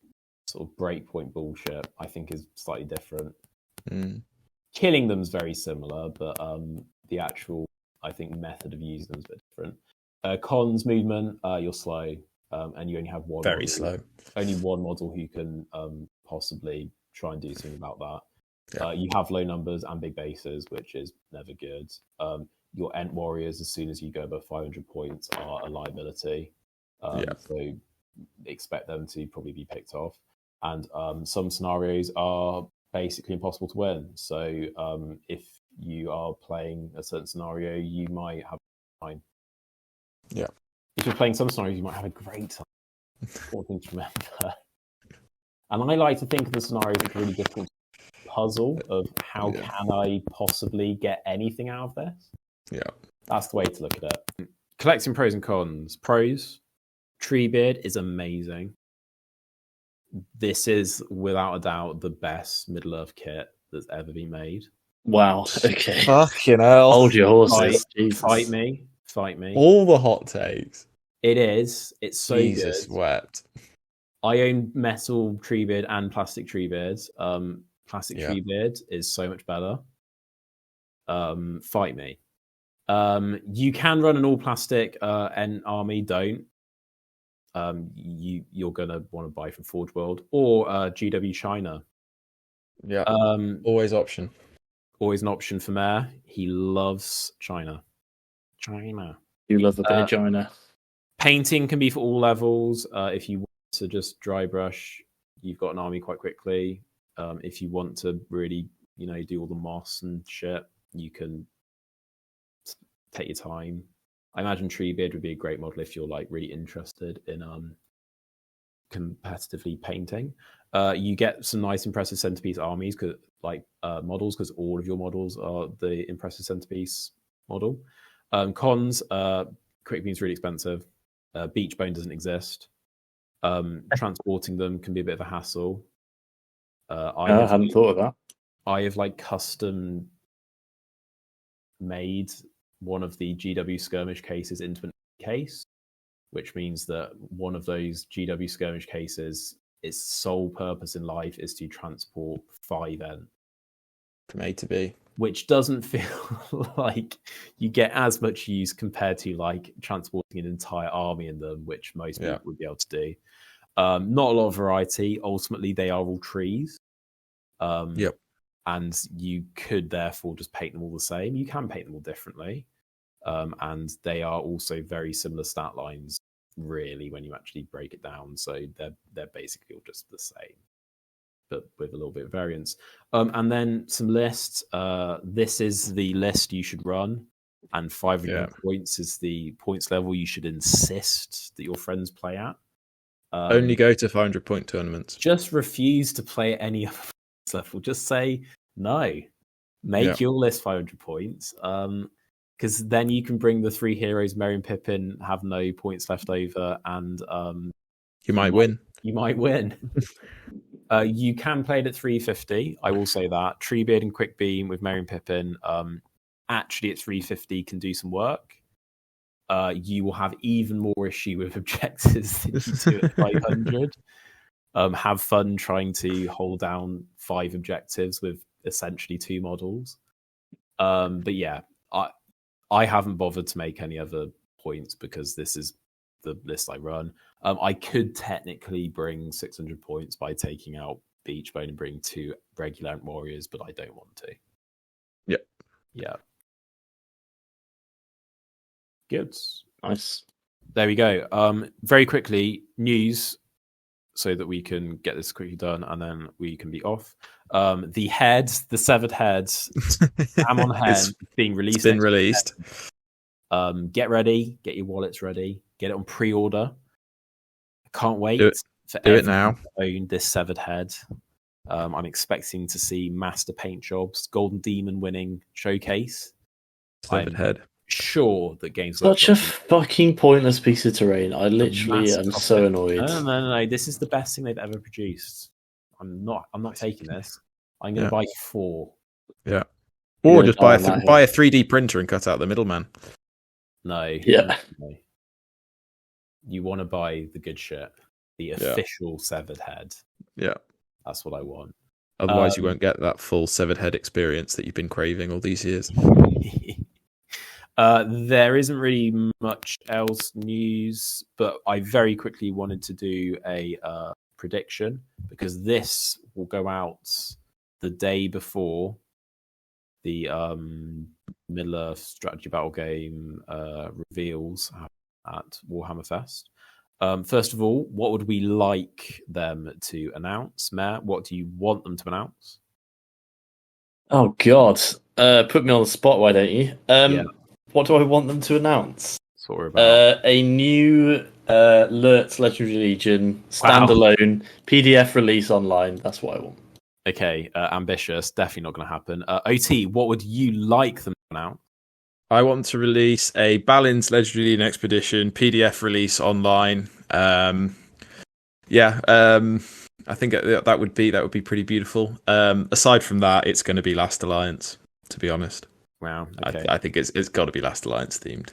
of breakpoint bullshit, I think is slightly different. Killing them is very similar, but the actual, I think, method of using them is a bit different. Cons movement, you're slow. And you only have one. Very slow. Only one model who can possibly try and do something about that. Yeah. You have low numbers and big bases, which is never good. your Ent warriors, as soon as you go above 500 points, are a liability. So expect them to probably be picked off. And some scenarios are basically impossible to win. So if you are playing a certain scenario, you might have time. Yeah. If you're playing some scenarios, you might have a great time. Important thing to remember. And I like to think of the scenarios as a really difficult puzzle of how can I possibly get anything out of this? Yeah. That's the way to look at it. Collecting pros and cons. Pros, Treebeard is amazing. This is, without a doubt, the best Middle-earth kit that's ever been made. Wow. Okay. Fucking hell. Hold your horses. Fight me. All the hot takes. It is. It's so Jesus good. wept. I own metal Treebeard and plastic Treebeard. Plastic Treebeard is so much better. Fight me. You can run an all plastic N army. Don't. You're gonna want to buy from Forge World or GW China. Yeah. Always option. Always an option for Mayor. He loves China. You love a bit of China. Painting can be for all levels. If you want to just dry brush, you've got an army quite quickly. If you want to really, do all the moss and shit, you can take your time. I imagine Treebeard would be a great model if you're like really interested in competitively painting. You get some nice impressive centerpiece armies, models, because all of your models are the impressive centerpiece model. Cons, quick beam's really expensive. Beach bone doesn't exist. Transporting them can be a bit of a hassle. I hadn't thought of that. I have custom made one of the GW skirmish cases into an case, which means that one of those GW skirmish cases, its sole purpose in life is to transport 5 Ent from A to B, which doesn't feel like you get as much use compared to transporting an entire army in them, which most people would be able to do. Not a lot of variety. Ultimately, they are all trees. And you could therefore just paint them all the same. You can paint them all differently. And they are also very similar stat lines, really, when you actually break it down. So they're basically all just the same, but with a little bit of variance. And then some lists. This is the list you should run. And 500 points is the points level you should insist that your friends play at. Only go to 500 point tournaments. Just refuse to play at any other points level. Just say no. Make your list 500 points. Because then you can bring the 3 heroes, Merry and Pippin, have no points left over, and you might win. You might win. You can play it at 350. I will say that. Treebeard and Quick Beam with Merry and Pippin, actually at 350 can do some work. You will have even more issue with objectives than you do at 500. Have fun trying to hold down 5 objectives with essentially 2 models. But yeah, I haven't bothered to make any other points because this is the list I run. I could technically bring 600 points by taking out Beachbone and bring 2 regular Ent warriors, but I don't want to. Yeah. Good. Nice. There we go. Very quickly, news, so that we can get this quickly done and then we can be off. The severed head, Amon head, being released. It's been released. Get ready. Get your wallets ready. Get it on pre-order. I can't wait for everyone now to own this severed head. I'm expecting to see master paint jobs, Golden Demon winning showcase. Severed head. Sure that games such a fucking pointless piece of terrain. I literally am so annoyed. No. This is the best thing they've ever produced. I'm not taking this. I'm going to buy 4. Yeah. Or just buy a 3D printer and cut out the middleman. No. Yeah. No. You want to buy the good shit. The official severed head. Yeah. That's what I want. Otherwise, you won't get that full severed head experience that you've been craving all these years. There isn't really much else news, but I very quickly wanted to do a prediction because this will go out the day before the Middle Earth strategy battle game reveals at Warhammer Fest. First of all, what would we like them to announce? Matt, what do you want them to announce? Oh God, put me on the spot, why don't you? Yeah. What do I want them to announce? That's what we're about. A new Lurtz Legendary Legion standalone PDF release online. That's what I want. Okay, ambitious. Definitely not going to happen. OT, what would you like them to announce? I want to release a Balin's Legendary Legion Expedition PDF release online. I think that would be pretty beautiful. Aside from that, it's going to be Last Alliance, to be honest. Wow. Okay. I think it's got to be Last Alliance themed.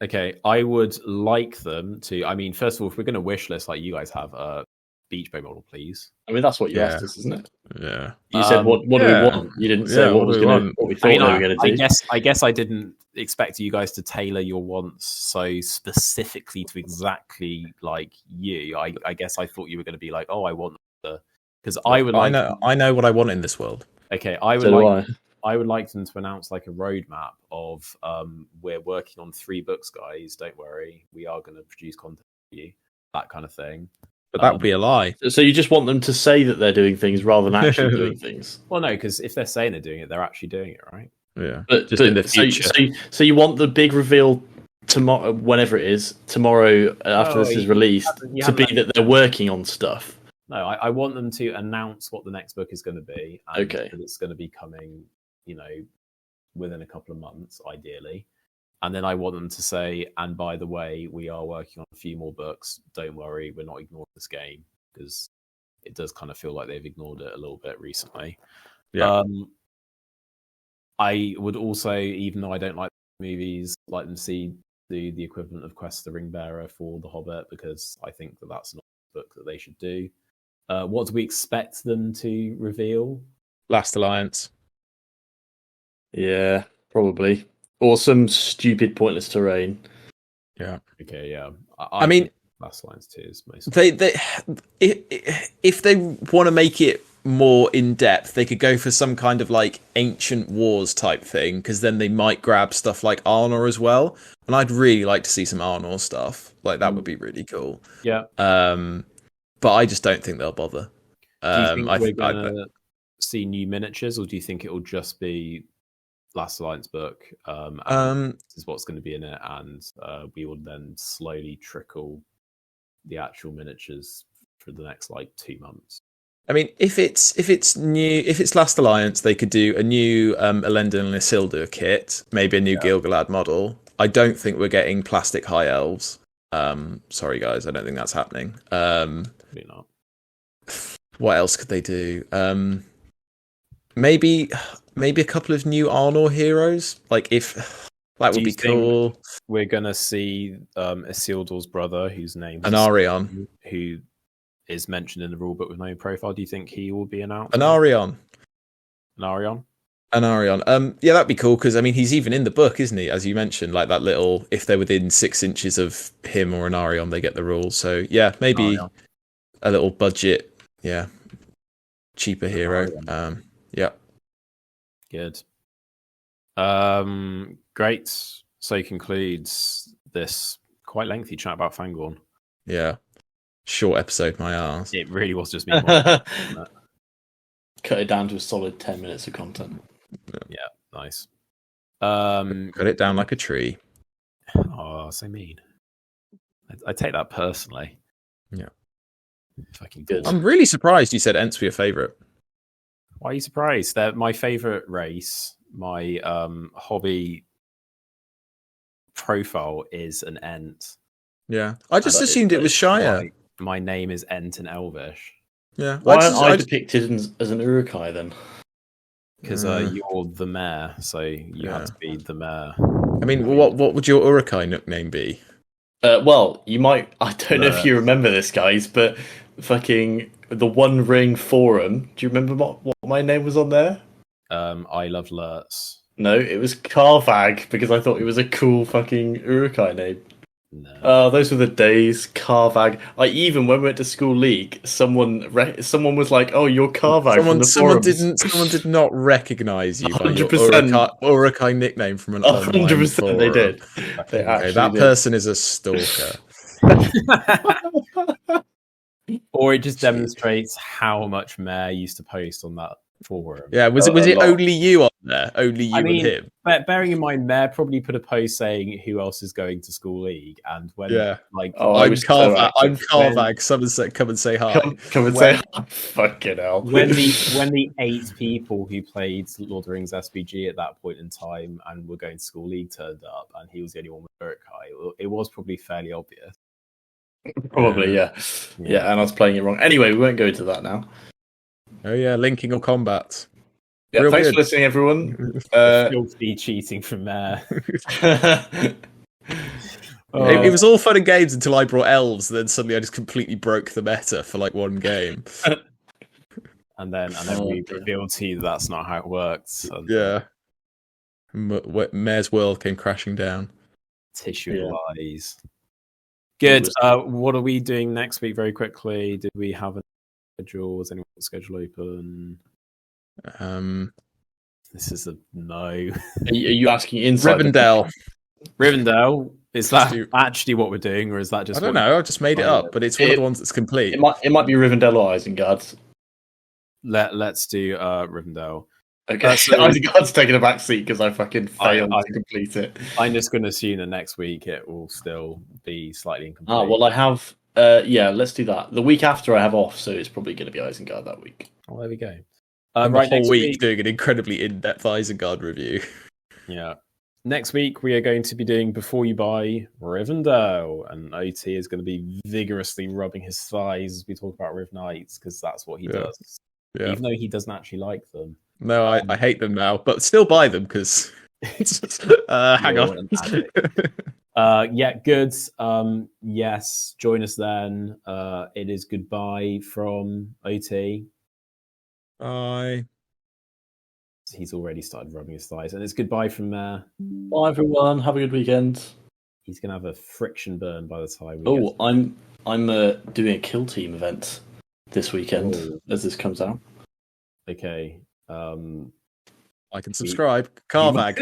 Okay, I would like them to. I mean, first of all, if we're going to wish list like you guys have, Beach Bow model, please. I mean, that's what you asked us, isn't it? Yeah. You said what do we want? You didn't say what we thought they were going to do. I guess I didn't expect you guys to tailor your wants so specifically to exactly like you. I guess I thought you were going to be like, oh, I want because I would. Like I know what I want in this world. Okay, I would like them to announce like a roadmap of we're working on 3 books, guys. Don't worry, we are going to produce content for you. That kind of thing. But that would be a lie. So you just want them to say that they're doing things rather than actually doing things? Well, no, because if they're saying they're doing it, they're actually doing it, right? Yeah. But in the future. So you want the big reveal tomorrow, whenever it is, tomorrow after this is released, to be that they're working on stuff? No, I want them to announce what the next book is going to be. And okay. that it's going to be coming, within a couple of months, ideally. And then I want them to say, and by the way, we are working on a few more books. Don't worry, we're not ignoring this game, because it does kind of feel like they've ignored it a little bit recently. Yeah. I would also, even though I don't like movies, like them see the equivalent of Quest of the Ringbearer for The Hobbit, because I think that's not a book that they should do. What do we expect them to reveal? Last Alliance. Yeah, probably. Or some stupid, pointless terrain. Yeah. Okay. Yeah. I mean, Last Alliance 2 is mostly. If they want to make it more in depth, they could go for some kind of like Ancient Wars type thing, because then they might grab stuff like Arnor as well. And I'd really like to see some Arnor stuff. Like that would be really cool. Yeah. But I just don't think they'll bother. Do you think we're gonna see new miniatures, or do you think it will just be Last Alliance book? This is what's going to be in it, and we will then slowly trickle the actual miniatures for the next 2 months. I mean, if it's new, if it's Last Alliance, they could do a new Elendil and Isildur kit, maybe a new Gil-galad model. I don't think we're getting plastic high elves. Sorry guys, I don't think that's happening. Maybe not. What else could they do? Maybe a couple of new Arnor heroes. If that would be cool. We're gonna see Isildur's brother, whose name is Anarion, who is mentioned in the rulebook with no profile. Do you think he will be announced? Anarion. Yeah, that'd be cool, because I mean he's even in the book, isn't he? As you mentioned, like that little, if they're within 6 inches of him or Anarion, they get the rules. So yeah, maybe a little budget, cheaper hero. Yeah. Good. Great. So concludes this quite lengthy chat about Fangorn. Yeah. Short episode, my arse. It really was just me. Cut it down to a solid 10 minutes of content. Yeah, nice. Cut it down like a tree. Oh, so mean. I take that personally. Yeah. Fucking good. I'm really surprised you said Ents were your favourite. Why are you surprised? They're my favourite race. My hobby profile is an Ent. Yeah. I just assumed it was Shire. My name is Ent in Elvish. Yeah. Why aren't I depicted as an Urukai then? Because you're the mayor, so you have to be the mayor. I mean, what would your Urukai nickname be? Well, you might. I don't know if you remember this, guys, but fucking the One Ring forum. Do you remember what my name was on there? I love Lurtz. No, it was Carvag, because I thought it was a cool fucking Urukai name. No. Oh, those were the days. Carvag. Even when we went to school league, someone was like, "Oh, you're Carvag from the forums." Someone did not recognise you by your 100%. Urukai nickname from an online 100% forum. they did. They Okay, actually that did. person is a stalker. Or it just demonstrates how much Mayor used to post on that forum. Yeah, was it lot. only you on there? Only you and him? But bearing in mind, Mayor probably put a post saying who else is going to school league, and when Yeah. like I'm Carvag. Someone said, come and say hi. Come and say hi. Fucking hell. when the 8 people who played Lord of the Rings SBG at that point in time and were going to school league turned up, and he was the only one with Urukai, it was probably fairly obvious. Probably, yeah. And I was playing it wrong. Anyway, we won't go into that now. Oh yeah, linking or combat. Yeah, Real thanks good. for listening, everyone. Filthy cheating from Mayor. It was all fun and games until I brought elves, and then suddenly I just completely broke the meta for like one game. and then we revealed to you that's not how it works. And, Yeah. Mayor's world came crashing down. Tissue lies. Good. What are we doing next week? Very quickly. Did we have a schedule? Was anyone schedule open? This is a no. Are you asking inside? Rivendell. Is that actually what we're doing, or is that just? I don't know. I just made it up, but it's one of the ones that's complete. It might be Rivendell or Isengard. Let's do Rivendell. Okay, so Isengard's taking a back seat because I fucking failed to complete it. I'm just going to assume that next week it will still be slightly incomplete. Well, I have. Let's do that. The week after I have off, so it's probably going to be Isengard that week. Oh, there we go. Right, the whole week doing an incredibly in-depth Isengard review. Yeah. Next week we are going to be doing Before You Buy Rivendell, and OT is going to be vigorously rubbing his thighs as we talk about Riv Knights, because that's what he does. Yeah. Even though he doesn't actually like them. No, I hate them now, but still buy them because. Hang on. Good. Yes, join us then. It is goodbye from OT. Bye. He's already started rubbing his thighs, and it's goodbye from Bye everyone. Have a good weekend. He's gonna have a friction burn by the time. I'm doing a kill team event this weekend as this comes out. Okay. I can subscribe. Carvag.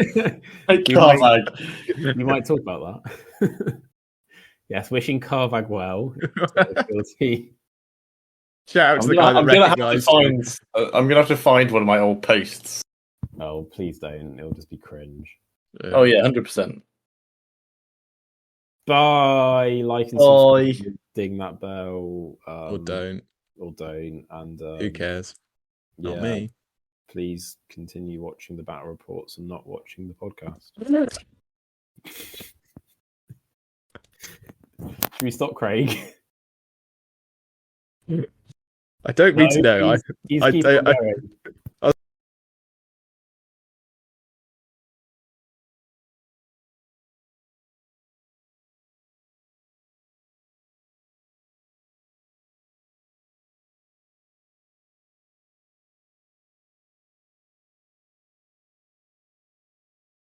Carvag. You might talk about that. Yes, wishing Carvag well. Shout out to the guy that recognised. I'm gonna have to find one of my old posts. Oh, please don't. It'll just be cringe. Oh yeah, 100%. Bye. Like and subscribe. Ding that bell. Or don't. And who cares? Not me. Please continue watching the battle reports and not watching the podcast. Should we stop, Craig? I don't mean to know. He's keeping going.